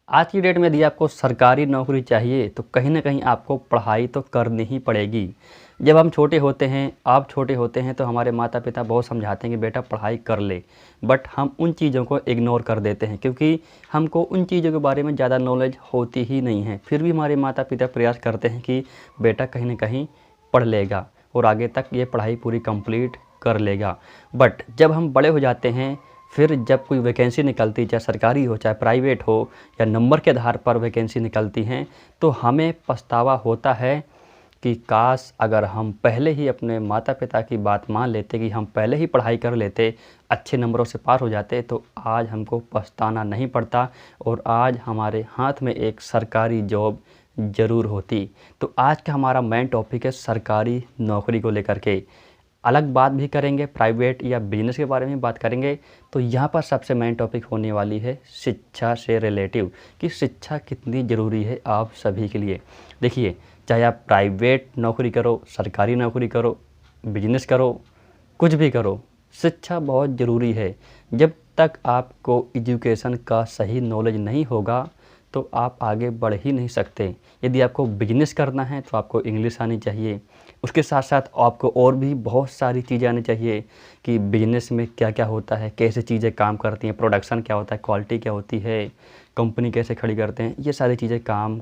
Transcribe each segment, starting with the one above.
आज की डेट में यदि आपको सरकारी नौकरी चाहिए तो कहीं न कहीं आपको पढ़ाई तो करनी ही पड़ेगी। जब हम छोटे होते हैं, आप छोटे होते हैं तो हमारे माता-पिता बहुत समझाते हैं कि बेटा पढ़ाई कर ले। बट हम उन चीज़ों को इग्नोर कर देते हैं क्योंकि हमको उन चीज़ों के बारे में ज़्यादा नॉलेज होती ही नहीं है। फिर भी हमारे माता-पिता प्रयास करते हैं कि बेटा कहीं न कहीं पढ़ लेगा और आगे तक ये पढ़ाई पूरी कंप्लीट कर लेगा। बट जब हम बड़े हो जाते हैं, फिर जब कोई वैकेंसी निकलती, चाहे सरकारी हो चाहे प्राइवेट हो या नंबर के आधार पर वैकेंसी निकलती हैं, तो हमें पछतावा होता है कि काश अगर हम पहले ही अपने माता-पिता की बात मान लेते, कि हम पहले ही पढ़ाई कर लेते, अच्छे नंबरों से पास हो जाते, तो आज हमको पछताना नहीं पड़ता और आज हमारे हाथ में एक सरकारी जॉब ज़रूर होती। तो आज का हमारा मेन टॉपिक है सरकारी नौकरी को लेकर के। अलग बात भी करेंगे, प्राइवेट या बिजनेस के बारे में बात करेंगे। तो यहाँ पर सबसे मेन टॉपिक होने वाली है शिक्षा से रिलेटिव, कि शिक्षा कितनी ज़रूरी है आप सभी के लिए। देखिए, चाहे आप प्राइवेट नौकरी करो, सरकारी नौकरी करो, बिजनेस करो, कुछ भी करो, शिक्षा बहुत ज़रूरी है। जब तक आपको एजुकेशन का सही नॉलेज नहीं होगा तो आप आगे बढ़ ही नहीं सकते। यदि आपको बिजनेस करना है तो आपको इंग्लिश आनी चाहिए। उसके साथ साथ आपको और भी बहुत सारी चीज़ें आनी चाहिए कि बिजनेस में क्या क्या होता है, कैसे चीज़ें काम करती हैं, प्रोडक्शन क्या होता है, क्वालिटी क्या होती है, कंपनी कैसे खड़ी करते हैं, ये सारी चीज़ें काम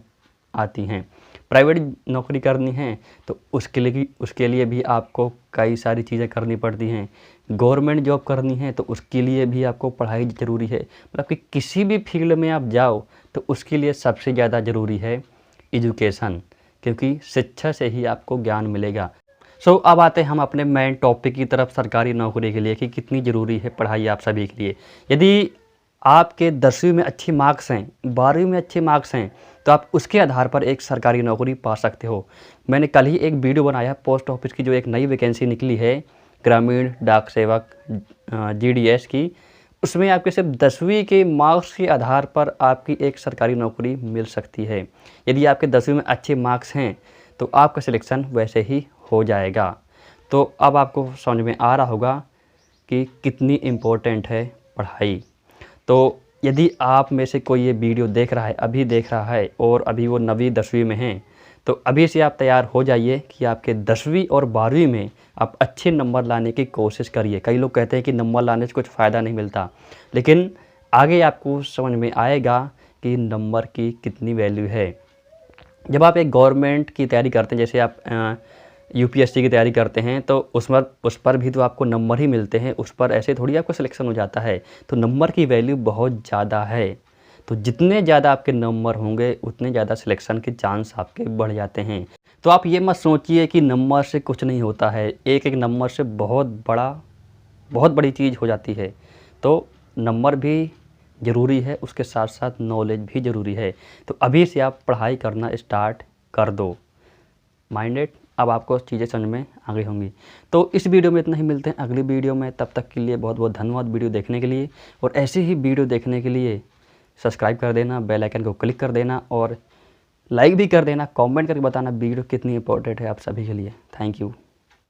आती हैं। प्राइवेट नौकरी करनी है तो उसके लिए भी आपको कई सारी चीज़ें करनी पड़ती हैं। गवर्नमेंट जॉब करनी है तो उसके लिए भी आपको पढ़ाई ज़रूरी है। मतलब कि किसी भी फील्ड में आप जाओ तो उसके लिए सबसे ज़्यादा ज़रूरी है एजुकेशन, क्योंकि शिक्षा से ही आपको ज्ञान मिलेगा। अब आते हैं हम अपने मेन टॉपिक की तरफ, सरकारी नौकरी के लिए कि कितनी ज़रूरी है पढ़ाई आप सभी के लिए। यदि आपके 10वीं में अच्छे मार्क्स हैं, 12वीं में अच्छे मार्क्स हैं, तो आप उसके आधार पर एक सरकारी नौकरी पा सकते हो। मैंने कल ही एक वीडियो बनाया पोस्ट ऑफिस की, जो एक नई वैकेंसी निकली है ग्रामीण डाक सेवक GDS की। उसमें आपके सिर्फ 10वीं के मार्क्स के आधार पर आपकी एक सरकारी नौकरी मिल सकती है। यदि आपके 10वीं में अच्छे मार्क्स हैं तो आपका सिलेक्शन वैसे ही हो जाएगा। तो अब आपको समझ में आ रहा होगा कि कितनी इम्पोर्टेंट है पढ़ाई। तो यदि आप में से कोई ये वीडियो देख रहा है, अभी देख रहा है और अभी वो 9वीं 10वीं में हैं, तो अभी से आप तैयार हो जाइए कि आपके 10वीं और 12वीं में आप अच्छे नंबर लाने की कोशिश करिए। कई लोग कहते हैं कि नंबर लाने से कुछ फ़ायदा नहीं मिलता, लेकिन आगे आपको समझ में आएगा कि नंबर की कितनी वैल्यू है। जब आप एक गवर्नमेंट की तैयारी करते हैं, जैसे आप UPSC की तैयारी करते हैं, तो उस पर भी तो आपको नंबर ही मिलते हैं, उस पर ऐसे थोड़ी आपको सिलेक्शन हो जाता है। तो नंबर की वैल्यू बहुत ज़्यादा है। तो जितने ज़्यादा आपके नंबर होंगे उतने ज़्यादा सिलेक्शन के चांस आपके बढ़ जाते हैं। तो आप ये मत सोचिए कि नंबर से कुछ नहीं होता है, एक एक नंबर से बहुत बड़ी चीज़ हो जाती है। तो नंबर भी ज़रूरी है, उसके साथ साथ नॉलेज भी ज़रूरी है। तो अभी से आप पढ़ाई करना स्टार्ट कर दो। माइंडेड, अब आपको चीज़ें समझ में आ गई होंगी। तो इस वीडियो में इतना ही, मिलते हैं अगली वीडियो में। तब तक के लिए बहुत बहुत धन्यवाद वीडियो देखने के लिए, और ऐसे ही वीडियो देखने के लिए सब्सक्राइब कर देना, बेल आइकन को क्लिक कर देना और लाइक भी कर देना। कमेंट करके बताना वीडियो कितनी इंपॉर्टेंट है आप सभी के लिए। Thank you.